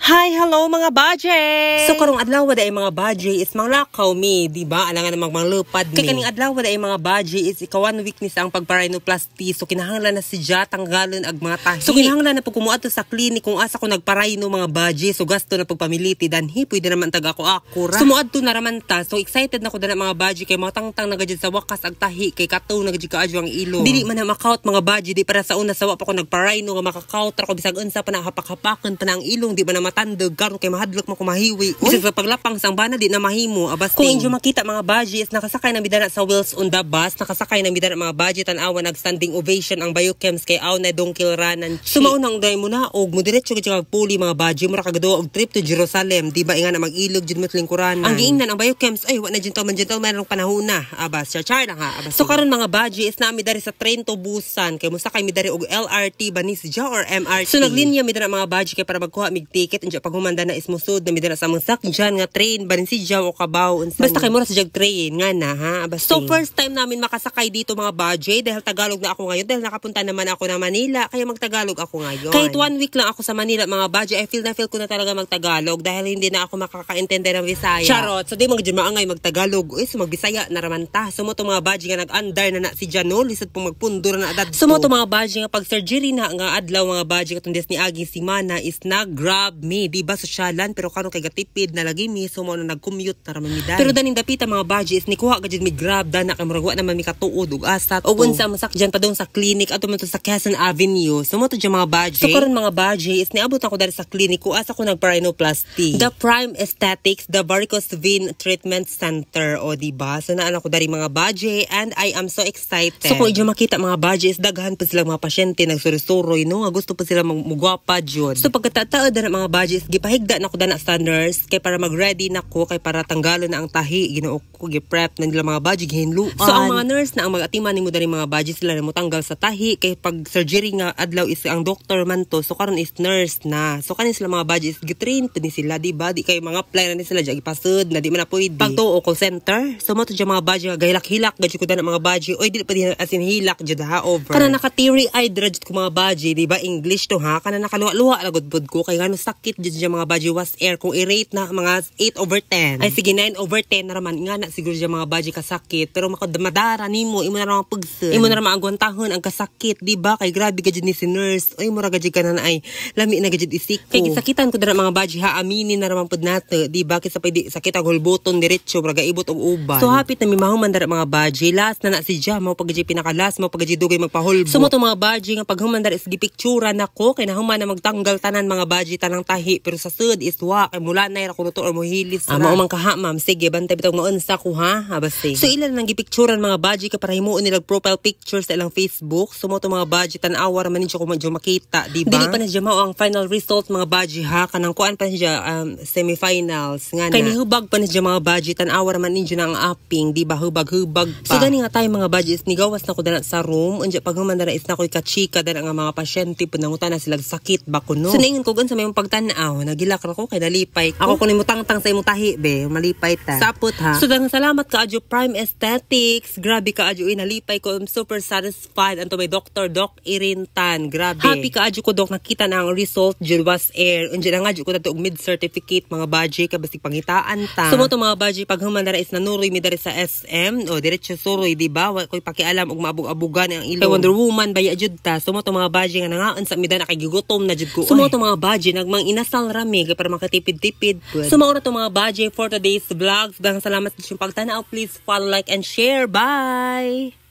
Hi, hello mga budget! So karong adlaw wala ay mga budget is manglakaw mi, di ba? Alangan namang manglupad mi. Kay kaning adlaw wala ay mga budget is ikawan weakness ang pagparhinoplasty. So kinahanglan na si siya tanggalon ag mga tahi. So kinahanglan na pag kumuadto sa klinik kung asa ko nagparhino mga budget. So gasto na pagpamiliti danhi pwede naman tag ako ra. Sumuadto na raman ta. So excited na ko dana mga budget kay mga tangtang nagajud sa wakas ag tahi kay kataw nagajud kaadyo ang ilong. Dili man na makaut mga budget di para sa una sawa pa ko nagparhino nga makakaut ra ko bisag unsa pa na hapak-hapakan pa na ang ilong di ba na matandog karon kay mahadlok man ko mahiwi. Bisag sa paglapang sang bana di na mahimo abas. Kung inyo makita mga budget nakasakay na bidana sa wheels on the bus, nakasakay na bidana mga budget tan-awan nag standing ovation ang biochems kay aw na dongkil ranan. Sumaunang day mo na og mo diretso kay puli mga budget mura kagaduwa og trip to Jerusalem di ba inga na mag-ilog jud mo lingkuranan. Ang giingnan ang biochems ay wa na gentleman rong panahon na abas char lang ha abas. So karon mga budget is nami dari sa train to Busan kay musakay mi dari og LRT ba ni siya or MRT. So naglinya mi dira mga budget kay para magkuha mig ticket unsa pag humanda na is musud na mi dira sa mga sakyan nga train ba ni siya o kabaw unsa. Basta kay mura sa jag train nga na ha abas. So first time namin makasakay dito mga budget dahil Tagalog na ako ngayon dahil nakapunta naman ako na Manila kaya magtagalog ako ngayon. Kahit 1 week lang ako sa Manila mga budget I feel ko na talaga magtagalog dahil hindi na ako makakaintindi ng Bisaya. Charot. So di mga maangay magtagalog. Uy, so magbisaya na raman ta. Sumo to mga budget nga nag-under na si Jano lisod pong magpundur na adad. Sumo to mga budget nga pag surgery na nga adlaw mga budget katong des ni Aging Simana is nag-grab me. Di ba sosyalan pero karon kay gatipid na lagi mi sumo na nag-commute na raman mi dai. Pero daning dapita mga budget is ni kuha gajud mi grab dana kay murag wa naman mi katuod ug asat. O unsa masakjan pa dong sa clinic ato man to sa Quezon Avenue. Sumo to mga budget. So karon mga budget is niabot ako dari sa clinic ko asa ko nag-rhinoplasty. The Prime Aesthetics, the Varicose Vein Treatment Center o di ba? So naan ako dari mga budget and I am so excited. So kung inyo makita mga budget is daghan pa sila mga pasyente nagsuroy-suroy no nga gusto pa sila magmugwapa jud. So pagkatataod na mga budget gipahigda na ko dana sa nurse kay para mag-ready na ko kay para tanggalon na ang tahi Ginoo ko gi-prep na nila mga budget hinluan. So ang mga nurse na ang mag-atiman nimo dari mga budget sila na mo tanggal sa tahi kay pag surgery nga adlaw is ang doctor man to so karon is nurse na. So kanin sila mga budget is gitrain pa ni sila di ba di kay mga apply na ni sila jagi pasud na di man na pwede. Pagtuo call center so mo to mga budget gahilak-hilak gadyo ko dana mga budget oy dili pa din as in hilak jud ha over. Kana naka teary eyed jud ko mga budget di ba English to ha kana nakaluwa-luwa lagod pod ko kay ngano sakit jud mga budget was air kung i-rate na mga 8/10 ay sige 9/10 na raman nga na siguro dyan mga budget kasakit pero makamadara nimo imo na ra pagse imo na ra maagwantahon ang kasakit di ba kay grabe gajud ni si nurse oy mura gajud kanan ay lami na gajud isiko kay gisakitan ko dara mga budget ha aminin na raman pod nato di ba kisa pwede sakit ang hulboton diretso mura gaibot og uban. So hapit na mi mahuman dara mga budget last na si Jam mo pag pinakalas mo pag dugay magpahulbo. So mo to mga budget nga pag human dara is gipictura nako kay nahuman na magtanggal tanan mga budget tanang tahi pero sa sud is wa kay mula na ra ko to or mohilis ra. Mao man ka ha ma'am sige bantay bitog maunsa ko ha abasi. So ilan lang gipicturan mga budget ka para himuon nila profile pictures sa ilang Facebook. So mo to mga budget tan-awa ra man ninyo ko medyo makita di ba? Dili pa na siya mao ang final result mga budget ha kanang kuan pa siya semifinals nga na. Kay nihubag pa na siya mga budget tan-awa ra man ninyo na ang apping di ba hubag-hubag pa. So gani nga tayo mga budget nigawas na ko dana sa room unja pag human dana is na koy kachika dana nga mga pasyente panangutan na sila sakit ba kuno. So ningon ko unsa may pagtan-aw nagilak ra ko kay dalipay ko. Ako kuno mo tangtang sa imong tahi be malipay ta. Sapot ha. So daghang salamat kaadyo Prime Aesthetics. Grabe kaadyo nalipay ko. I'm super satisfied anto may Dr. Doc Irintan. Grabe. Happy kaadyo ko Doc nakita na ang result jud was air. Unja na nga jud ko ta og mid certificate mga budget ka basig pangitaan ta. So mo to mga budget pag human dara is nanuroy mi diri sa SM o diretso suroy di ba wa koy pakialam og maabog-abugan ang ilong. Kay Wonder Woman baya jud ta. So mo to mga budget nga nangaon sa mida na kay gigutom na jud ko. So mo to mga budget nagmang inasal rami kay para makatipid-tipid. So mao na to mga budget for today's vlogs. Daghang salamat sa inyong pagtanaw. Please follow, like and share. Bye.